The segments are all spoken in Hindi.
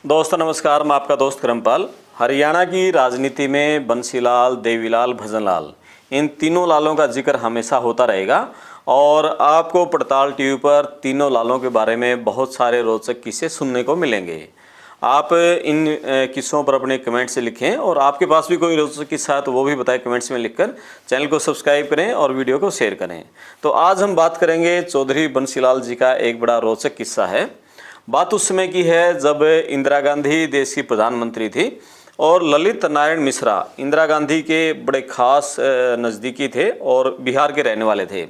दोस्तों नमस्कार, मैं आपका दोस्त करमपाल। हरियाणा की राजनीति में बंसीलाल, देवीलाल, भजनलाल, इन तीनों लालों का जिक्र हमेशा होता रहेगा और आपको पड़ताल टीवी पर तीनों लालों के बारे में बहुत सारे रोचक किस्से सुनने को मिलेंगे। आप इन किस्सों पर अपने कमेंट से लिखें और आपके पास भी कोई रोचक किस्सा है तो वो भी बताएं कमेंट्स में लिखकर। चैनल को सब्सक्राइब करें और वीडियो को शेयर करें। तो आज हम बात करेंगे चौधरी बंसीलाल जी का एक बड़ा रोचक किस्सा है। बात उस समय की है जब इंदिरा गांधी देश की प्रधानमंत्री थी और ललित नारायण मिश्रा इंदिरा गांधी के बड़े खास नज़दीकी थे और बिहार के रहने वाले थे।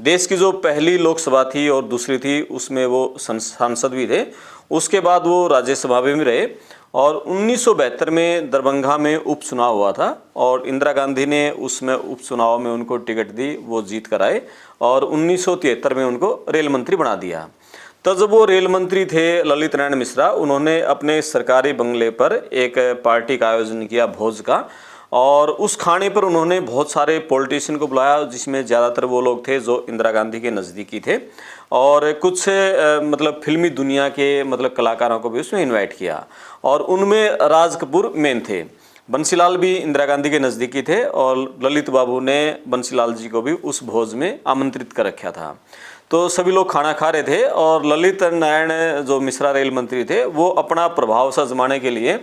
देश की जो पहली लोकसभा थी और दूसरी थी उसमें वो सांसद भी थे। उसके बाद वो राज्यसभा में भी रहे और 1972 में दरभंगा में उपचुनाव हुआ था और इंदिरा गांधी ने उसमें उपचुनाव में उनको टिकट दी, वो जीत कर आए और 1973 में उनको रेल मंत्री बना दिया। तो जब वो रेल मंत्री थे ललित नारायण मिश्रा, उन्होंने अपने सरकारी बंगले पर एक पार्टी का आयोजन किया भोज का, और उस खाने पर उन्होंने बहुत सारे पॉलिटिशियन को बुलाया जिसमें ज़्यादातर वो लोग थे जो इंदिरा गांधी के नज़दीकी थे और कुछ मतलब फिल्मी दुनिया के मतलब कलाकारों को भी उसमें इन्वाइट किया और उनमें राज कपूर मेन थे। बंसीलाल भी इंदिरा गांधी के नज़दीकी थे और ललित बाबू ने बंसीलाल जी को भी उस भोज में आमंत्रित कर रखा था। तो सभी लोग खाना खा रहे थे और ललित नारायण जो मिश्रा रेल मंत्री थे वो अपना प्रभाव सा जमाने के लिए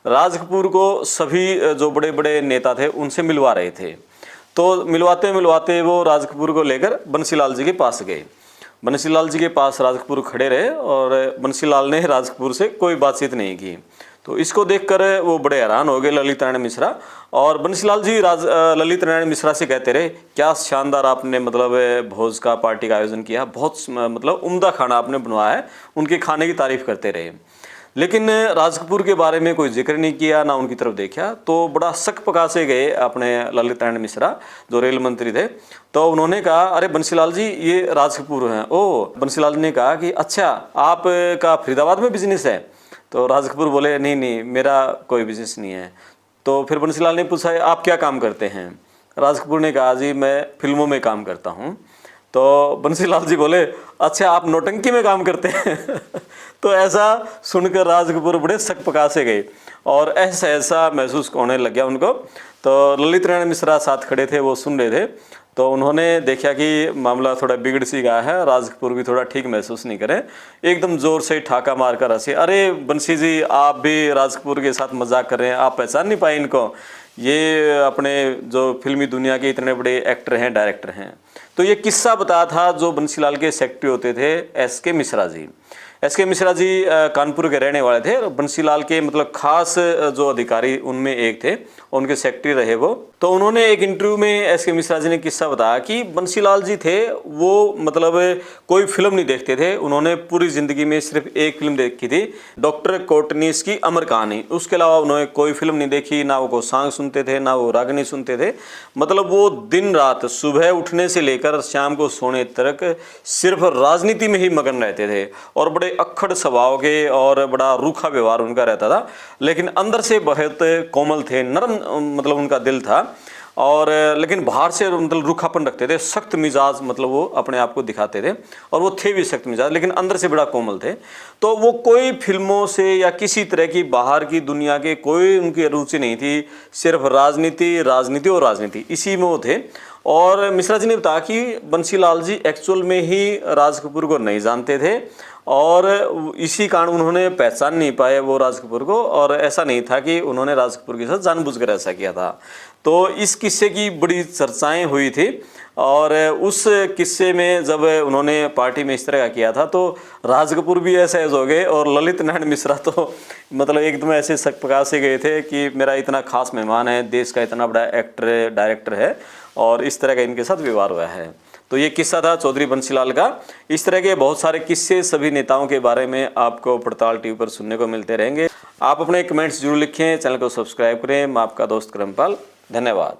राज कपूर को सभी जो बड़े बड़े नेता थे उनसे मिलवा रहे थे। तो मिलवाते मिलवाते वो राज कपूर को लेकर बंसीलाल जी के पास गए। बंसीलाल जी के पास राज कपूर खड़े रहे और बंसीलाल ने राज कपूर से कोई बातचीत नहीं की। तो इसको देखकर वो बड़े हैरान हो गए ललित नारायण मिश्रा, और बंसीलाल जी ललित नारायण मिश्रा से कहते रहे, क्या शानदार आपने मतलब भोज का पार्टी का आयोजन किया, बहुत मतलब उम्दा खाना आपने बनवाया है। उनके खाने की तारीफ करते रहे, लेकिन राज कपूर के बारे में कोई जिक्र नहीं किया, ना उनकी तरफ देखा। तो बड़ा शक पका से गए अपने ललित नारायण मिश्रा जो रेल मंत्री थे। तो उन्होंने कहा, अरे बंसीलाल जी ये राज कपूर हैं। ओह, बंसीलाल ने कहा कि अच्छा आपका फरीदाबाद में बिजनेस है। तो राज कपूर बोले, नहीं नहीं मेरा कोई बिजनेस नहीं है। तो फिर बंसीलाल ने पूछा, आप क्या काम करते हैं? राज कपूर ने कहा, जी मैं फिल्मों में काम करता हूँ। तो बंसीलाल जी बोले, अच्छा आप नौटंकी में काम करते हैं? तो ऐसा सुनकर राज कपूर बड़े शक पका से गए और ऐसा महसूस होने लग गया उनको। तो ललित नारायण मिश्रा साथ खड़े थे, वो सुन रहे थे। तो उन्होंने देखा कि मामला थोड़ा बिगड़ सी गया है, राज कपूर भी थोड़ा ठीक महसूस नहीं करे, एकदम जोर से ठाका मारकर हंसे, अरे बंसी जी आप भी राज कपूर के साथ मजाक कर रहे हैं, आप पहचान नहीं पाए इनको, ये अपने जो फिल्मी दुनिया के इतने बड़े एक्टर हैं, डायरेक्टर हैं। तो ये किस्सा बताया था जो बंसीलाल के सेक्रेटरी होते थे एस.के. मिश्रा जी। एस.के. मिश्रा जी कानपुर के रहने वाले थे और बंसीलाल के मतलब खास जो अधिकारी उनमें एक थे, उनके सेक्रेटरी रहे वो। तो उन्होंने एक इंटरव्यू में एस.के. मिश्रा जी ने किस्सा बताया कि बंसीलाल जी थे वो मतलब कोई फिल्म नहीं देखते थे। उन्होंने पूरी ज़िंदगी में सिर्फ एक फिल्म देखी थी, डॉक्टर कोटनीस की अमर कहानी। उसके अलावा उन्होंने कोई फिल्म नहीं देखी, ना वो सॉन्ग सुनते थे, ना वो रागनी सुनते थे। मतलब वो दिन रात सुबह उठने से लेकर शाम को सोने तक सिर्फ राजनीति में ही मगन रहते थे और बड़े अक्खड़ स्वभाव के और बड़ा रूखा व्यवहार उनका रहता था, लेकिन अंदर से बहुत कोमल थे, नरम मतलब उनका दिल था। और लेकिन बाहर से मतलब रूखापन रखते थे, सख्त मिजाज मतलब वो अपने आप को दिखाते थे और वो थे भी सख्त मिजाज, लेकिन अंदर से बड़ा कोमल थे। तो वो कोई फिल्मों से या किसी तरह की बाहर की दुनिया के कोई उनकी रुचि नहीं थी, सिर्फ राजनीति राजनीति और राजनीति, इसी में वो थे। और मिश्रा जी ने बताया कि बंसीलाल जी एक्चुअल में ही राज कपूर को नहीं जानते थे और इसी कारण उन्होंने पहचान नहीं पाए वो राज कपूर को, और ऐसा नहीं था कि उन्होंने राज कपूर के साथ जानबूझकर ऐसा किया था। तो इस किस्से की बड़ी चर्चाएं हुई थी और उस किस्से में जब उन्होंने पार्टी में इस तरह का किया था तो राज कपूर भी ऐसे हो गए और ललित नारायण मिश्रा तो मतलब एकदम ऐसे शक पका से गए थे कि मेरा इतना खास मेहमान है, देश का इतना बड़ा एक्टर डायरेक्टर है, और इस तरह का इनके साथ व्यवहार हुआ है। तो ये किस्सा था चौधरी बंसीलाल का। इस तरह के बहुत सारे किस्से सभी नेताओं के बारे में आपको पड़ताल टीवी पर सुनने को मिलते रहेंगे। आप अपने कमेंट्स जरूर लिखें, चैनल को सब्सक्राइब करें। मैं आपका दोस्त करमपाल, धन्यवाद।